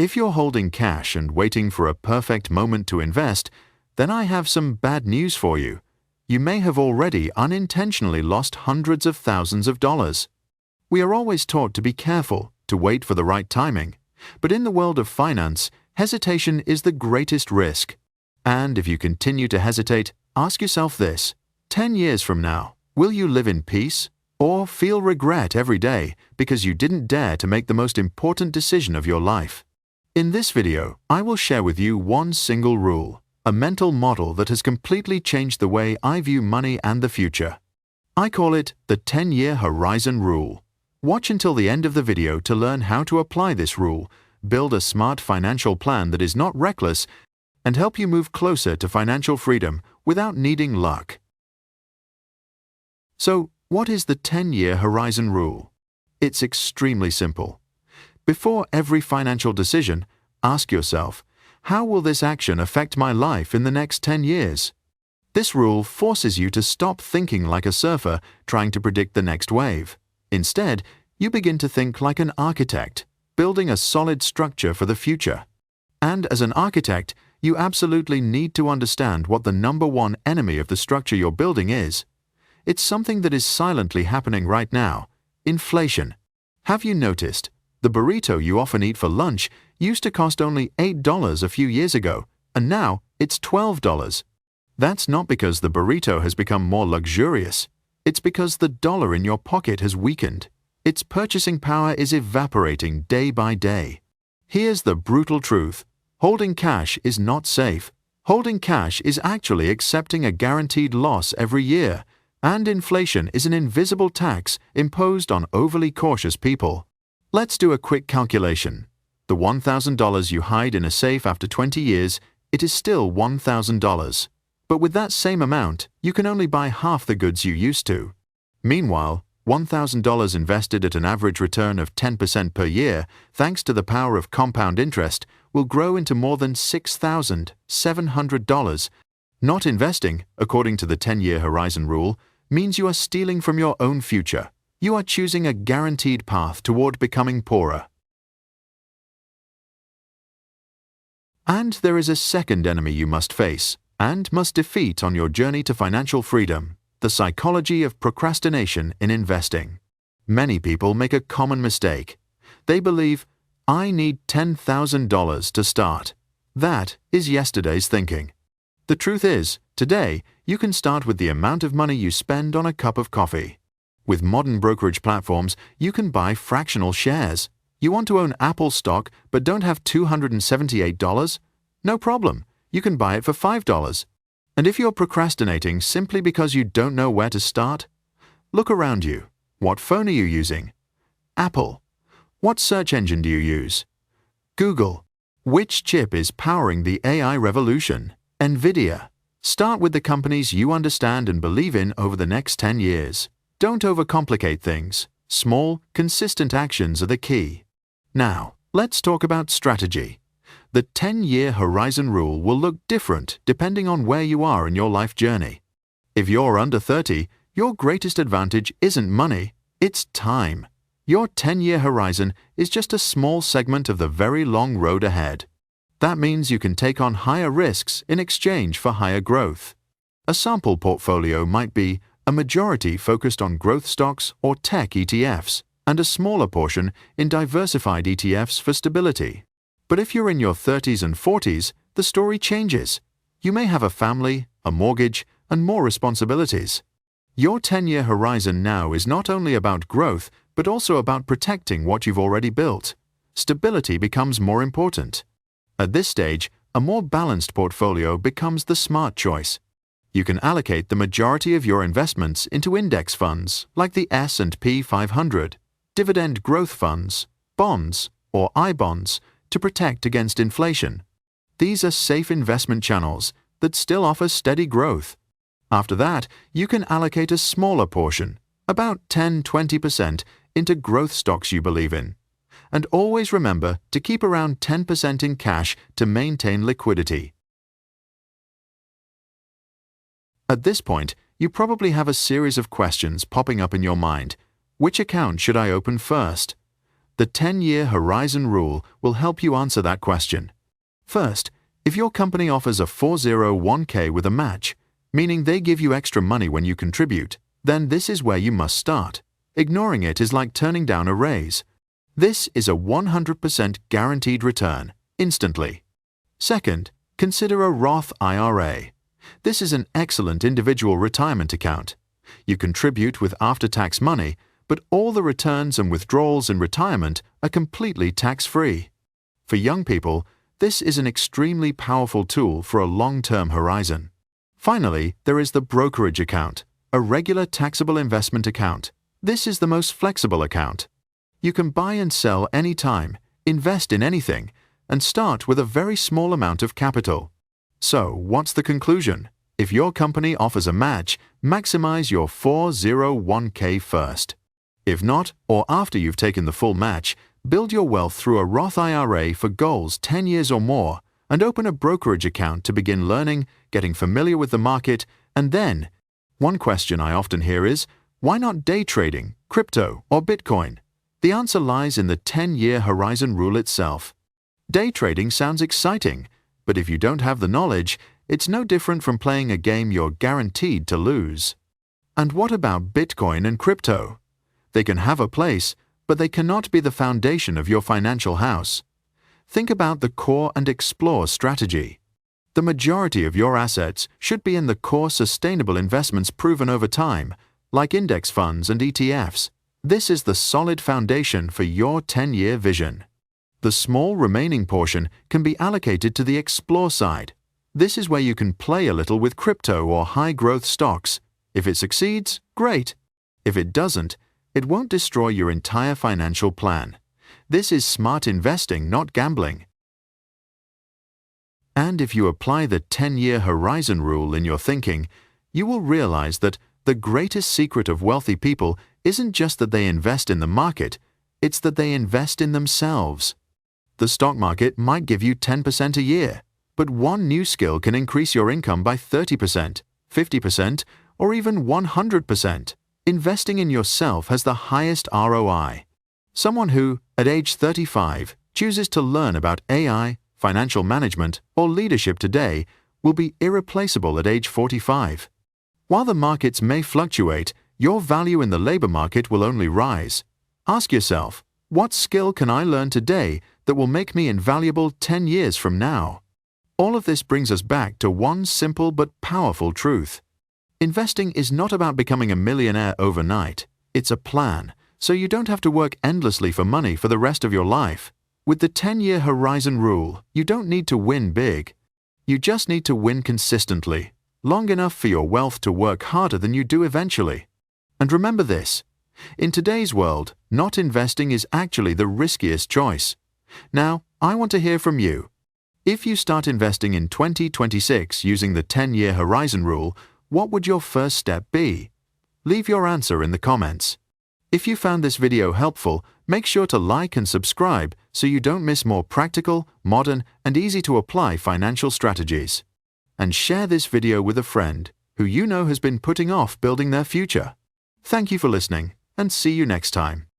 If you're holding cash and waiting for a perfect moment to invest, then I have some bad news for you. You may have already unintentionally lost hundreds of thousands of dollars. We are always taught to be careful, to wait for the right timing. But in the world of finance, hesitation is the greatest risk. And if you continue to hesitate, ask yourself this: 10 years from now, will you live in peace or feel regret every day because you didn't dare to make the most important decision of your life? In this video, I will share with you one single rule, a mental model that has completely changed the way I view money and the future. I call it the 10-year horizon rule. Watch until the end of the video to learn how to apply this rule, build a smart financial plan that is not reckless, and help you move closer to financial freedom without needing luck. So, what is the 10-year horizon rule? It's extremely simple. Before every financial decision, ask yourself, how will this action affect my life in the next 10 years? This rule forces you to stop thinking like a surfer trying to predict the next wave. Instead, you begin to think like an architect, building a solid structure for the future. And as an architect, you absolutely need to understand what the number one enemy of the structure you're building is. It's something that is silently happening right now: inflation. Have you noticed? The burrito you often eat for lunch used to cost only $8 a few years ago, and now it's $12. That's not because the burrito has become more luxurious. It's because the dollar in your pocket has weakened. Its purchasing power is evaporating day by day. Here's the brutal truth: holding cash is not safe. Holding cash is actually accepting a guaranteed loss every year, and inflation is an invisible tax imposed on overly cautious people. Let's do a quick calculation. The $1,000 you hide in a safe after 20 years, it is still $1,000. But with that same amount, you can only buy half the goods you used to. Meanwhile, $1,000 invested at an average return of 10% per year, thanks to the power of compound interest, will grow into more than $6,700. Not investing, according to the 10-year horizon rule, means you are stealing from your own future. You are choosing a guaranteed path toward becoming poorer. And there is a second enemy you must face and must defeat on your journey to financial freedom: the psychology of procrastination in investing. Many people make a common mistake. They believe, I need $10,000 to start. That is yesterday's thinking. The truth is, today, you can start with the amount of money you spend on a cup of coffee. With modern brokerage platforms, you can buy fractional shares. You want to own Apple stock but don't have $278? No problem. You can buy it for $5. And if you're procrastinating simply because you don't know where to start, look around you. What phone are you using? Apple. What search engine do you use? Google. Which chip is powering the AI revolution? NVIDIA. Start with the companies you understand and believe in over the next 10 years. Don't overcomplicate things. Small, consistent actions are the key. Now, let's talk about strategy. The 10-year horizon rule will look different depending on where you are in your life journey. If you're under 30, your greatest advantage isn't money, it's time. Your 10-year horizon is just a small segment of the very long road ahead. That means you can take on higher risks in exchange for higher growth. A sample portfolio might be a majority focused on growth stocks or tech ETFs, and a smaller portion in diversified ETFs for stability. But if you're in your 30s and 40s, the story changes. You may have a family, a mortgage, and more responsibilities. Your 10-year horizon now is not only about growth, but also about protecting what you've already built. Stability becomes more important. At this stage, a more balanced portfolio becomes the smart choice. You can allocate the majority of your investments into index funds like the S&P 500, dividend growth funds, bonds, or I-bonds to protect against inflation. These are safe investment channels that still offer steady growth. After that, you can allocate a smaller portion, about 10–20%, into growth stocks you believe in. And always remember to keep around 10% in cash to maintain liquidity. At this point, you probably have a series of questions popping up in your mind. Which account should I open first? the 10-year horizon rule will help you answer that question. First, if your company offers a 401k with a match, meaning they give you extra money when you contribute, then this is where you must start. Ignoring it is like turning down a raise. This is a 100% guaranteed return, instantly. Second, consider a Roth IRA. This is an excellent individual retirement account. You contribute with after-tax money, but all the returns and withdrawals in retirement are completely tax-free. For young people, this is an extremely powerful tool for a long-term horizon. Finally, there is the brokerage account, a regular taxable investment account. This is the most flexible account. You can buy and sell anytime, invest in anything, and start with a very small amount of capital. So, what's the conclusion? If your company offers a match, maximize your 401k first. If not, or after you've taken the full match, build your wealth through a Roth IRA for goals 10 years or more, and open a brokerage account to begin learning, getting familiar with the market, and then, one question I often hear is, why not day trading, crypto, or Bitcoin? The answer lies in the 10-year horizon rule itself. Day trading sounds exciting, but if you don't have the knowledge, it's no different from playing a game you're guaranteed to lose. And what about Bitcoin and crypto? They can have a place, but they cannot be the foundation of your financial house. Think about the core and explore strategy. The majority of your assets should be in the core sustainable investments proven over time, like index funds and ETFs. This is the solid foundation for your 10-year vision. The small remaining portion can be allocated to the explore side. This is where you can play a little with crypto or high-growth stocks. If it succeeds, great. If it doesn't, it won't destroy your entire financial plan. This is smart investing, not gambling. And if you apply the 10-year horizon rule in your thinking, you will realize that the greatest secret of wealthy people isn't just that they invest in the market, it's that they invest in themselves. The stock market might give you 10% a year, but one new skill can increase your income by 30%, 50%, or even 100%. Investing in yourself has the highest ROI. Someone who, at age 35, chooses to learn about AI, financial management, or leadership today will be irreplaceable at age 45. While the markets may fluctuate, your value in the labor market will only rise. Ask yourself, what skill can I learn today that will make me invaluable 10 years from now? All of this brings us back to one simple but powerful truth. Investing is not about becoming a millionaire overnight. It's a plan, so you don't have to work endlessly for money for the rest of your life. With the 10-year horizon rule, you don't need to win big. You just need to win consistently, long enough for your wealth to work harder than you do eventually. And remember this, in today's world, not investing is actually the riskiest choice. Now, I want to hear from you. If you start investing in 2026 using the 10-year horizon rule, what would your first step be? Leave your answer in the comments. If you found this video helpful, make sure to like and subscribe so you don't miss more practical, modern, and easy-to-apply financial strategies. And share this video with a friend who you know has been putting off building their future. Thank you for listening, and see you next time.